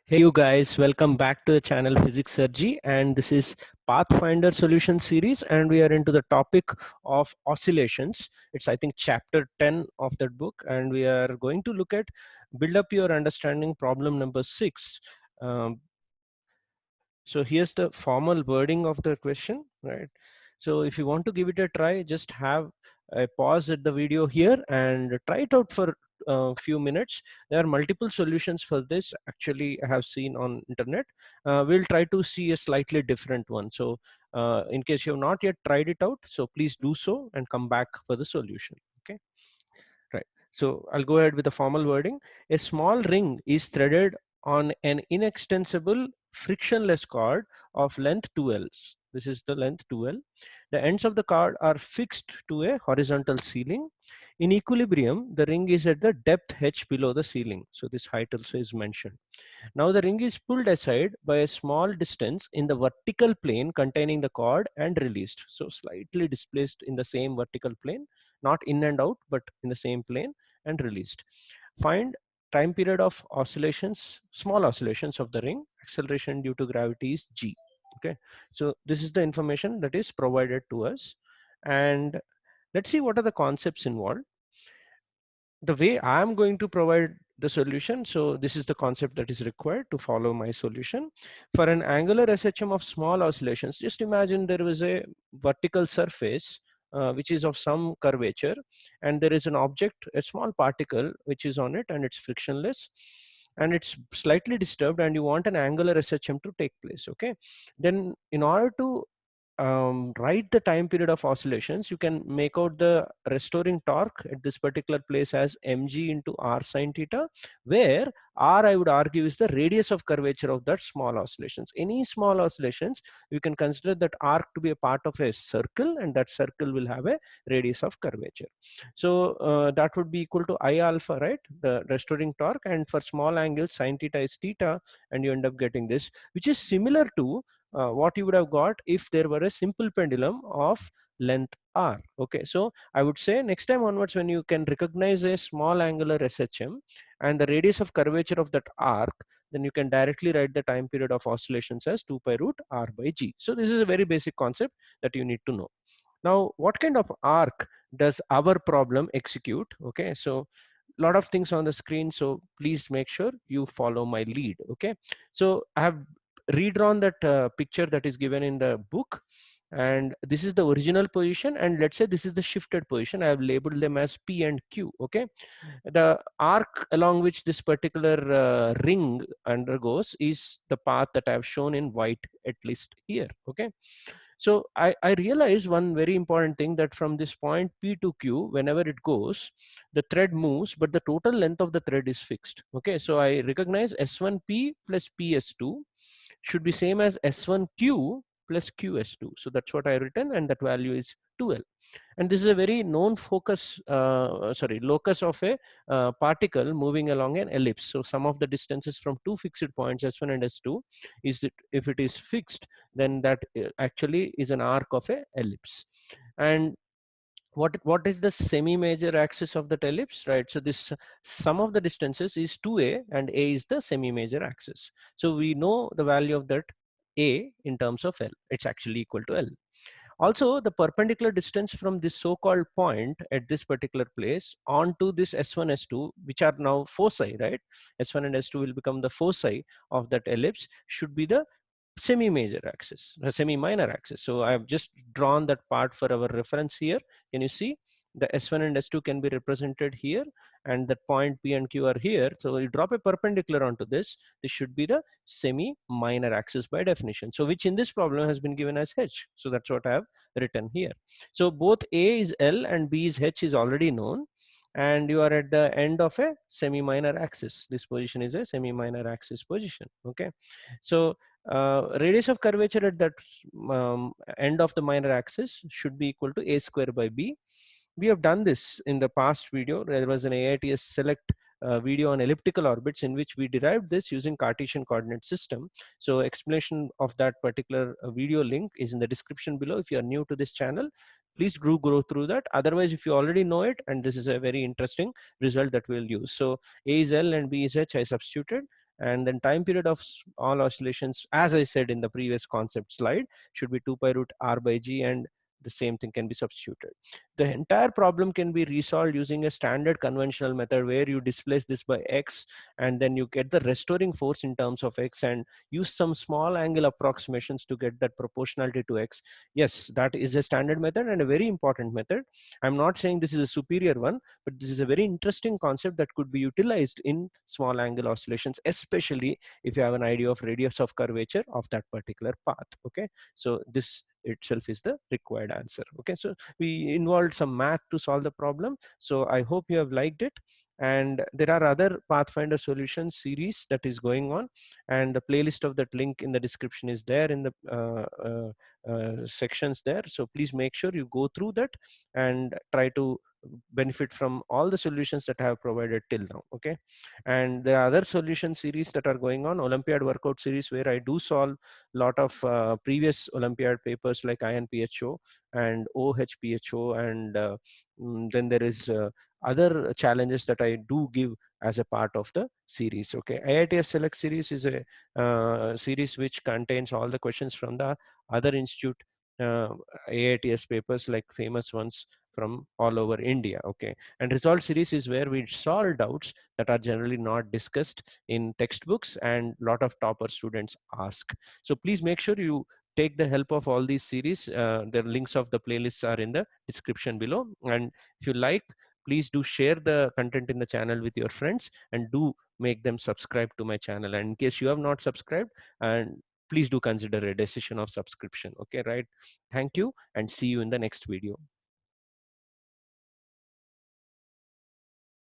Hey you guys, welcome back to the channel PHYSICSSIRJEE, and this is Pathfinder Solution series, and we are into the topic of oscillations. It's I think chapter 10 of that book, and we are going to look at build up your understanding problem number 6. So here's the formal wording of the question, right? So if you want to give it a try, just have a pause at the video here and try it out for a few minutes. There are multiple solutions for this. Actually, I have seen on internet. We'll try to see a slightly different one. So in case you have not yet tried it out, so please do so and come back for the solution. Okay. Right. So I'll go ahead with the formal wording. A small ring is threaded on an inextensible frictionless cord of length 2L. This is the length 2L. The ends of the cord are fixed to a horizontal ceiling. In equilibrium, the ring is at the depth h below the ceiling. So this height also is mentioned. Now the ring is pulled aside by a small distance in the vertical plane containing the cord and released. So slightly displaced in the same vertical plane, not in and out, but in the same plane, and released. Find time period of oscillations, small oscillations of the ring. Acceleration due to gravity is g. Okay, so this is the information that is provided to us, and let's see what are the concepts involved. The way I'm going to provide the solution, so this is the concept that is required to follow my solution. For an angular SHM of small oscillations, just imagine there was a vertical surface which is of some curvature, and there is an object, a small particle which is on it, and it's frictionless and it's slightly disturbed, and you want an angular SHM to take place. Okay, then in order to write the time period of oscillations, you can make out the restoring torque at this particular place as mg into r sine theta, where r, I would argue, is the radius of curvature of that small oscillations. Any small oscillations, you can consider that arc to be a part of a circle, and that circle will have a radius of curvature. So that would be equal to I alpha, right? The restoring torque, and for small angles, sine theta is theta, and you end up getting this, which is similar to what you would have got if there were a simple pendulum of length r. Okay, so I would say next time onwards, when you can recognize a small angular SHM and the radius of curvature of that arc, then you can directly write the time period of oscillations as 2 pi root r by g. So this is a very basic concept that you need to know. Now, what kind of arc does our problem execute? Okay, so lot of things on the screen, so please make sure you follow my lead. Okay, so I have redrawn that picture that is given in the book, and this is the original position, and let's say this is the shifted position. I have labeled them as P and Q. Okay, the arc along which this particular ring undergoes is the path that I have shown in white, at least here. Okay, so I realized one very important thing, that from this point P to Q, whenever it goes, the thread moves, but the total length of the thread is fixed. Okay, so I recognize S1P plus PS2 should be same as S1Q plus QS2. So that's what I written, and that value is 2L. And this is a very known locus of a particle moving along an ellipse. So some of the distances from two fixed points S1 and S2 is it, if it is fixed, then that actually is an arc of a ellipse. And what is the semi-major axis of that ellipse, right? So this sum of the distances is 2a, and a is the semi-major axis. So we know the value of that a in terms of L. It's actually equal to L. Also, the perpendicular distance from this so-called point at this particular place onto this S1, S2, which are now foci, right? S1 and S2 will become the foci of that ellipse, should be the semi-major axis, a semi-minor axis. So I have just drawn that part for our reference here. Can you see? The S1 and S2 can be represented here, and that point P and Q are here. So you drop a perpendicular onto this. This should be the semi-minor axis by definition. So which in this problem has been given as H. So that's what I have written here. So both A is L and B is H is already known, and you are at the end of a semi-minor axis. This position is a semi-minor axis position. Okay, so radius of curvature at that end of the minor axis should be equal to a square by b. We have done this in the past video. There was an AITS select video on elliptical orbits in which we derived this using Cartesian coordinate system. So explanation of that particular video link is in the description below. If you are new to this channel, please do go through that. Otherwise, if you already know it, and this is a very interesting result that we'll use. So A is L and B is H, I substituted, and then time period of all oscillations, as I said in the previous concept slide, should be 2 pi root r by g, and the same thing can be substituted. The entire problem can be resolved using a standard conventional method where you displace this by x, and then you get the restoring force in terms of x, and use some small angle approximations to get that proportionality to x. Yes, that is a standard method and a very important method. I'm not saying this is a superior one, but this is a very interesting concept that could be utilized in small angle oscillations, especially if you have an idea of radius of curvature of that particular path. Okay, so this itself is the required answer. Okay, so we involved some math to solve the problem, so I hope you have liked it. And there are other Pathfinder solutions series that is going on, and the playlist of that link in the description is there in the sections there. So please make sure you go through that and try to benefit from all the solutions that I have provided till now. Okay, and there are other solution series that are going on, Olympiad workout series, where I do solve a lot of previous Olympiad papers like INPhO and OHPHO, and then there is other challenges that I do give as a part of the series. Okay, IITS Select series is a series which contains all the questions from the other institute IITS papers, like famous ones from all over India. Okay, and result series is where we solve doubts that are generally not discussed in textbooks and lot of topper students ask. So please make sure you take the help of all these series. The links of the playlists are in the description below, and if you like, please do share the content in the channel with your friends, and do make them subscribe to my channel. And in case you have not subscribed, and please do consider a decision of subscription. Okay, right? Thank you, and see you in the next video.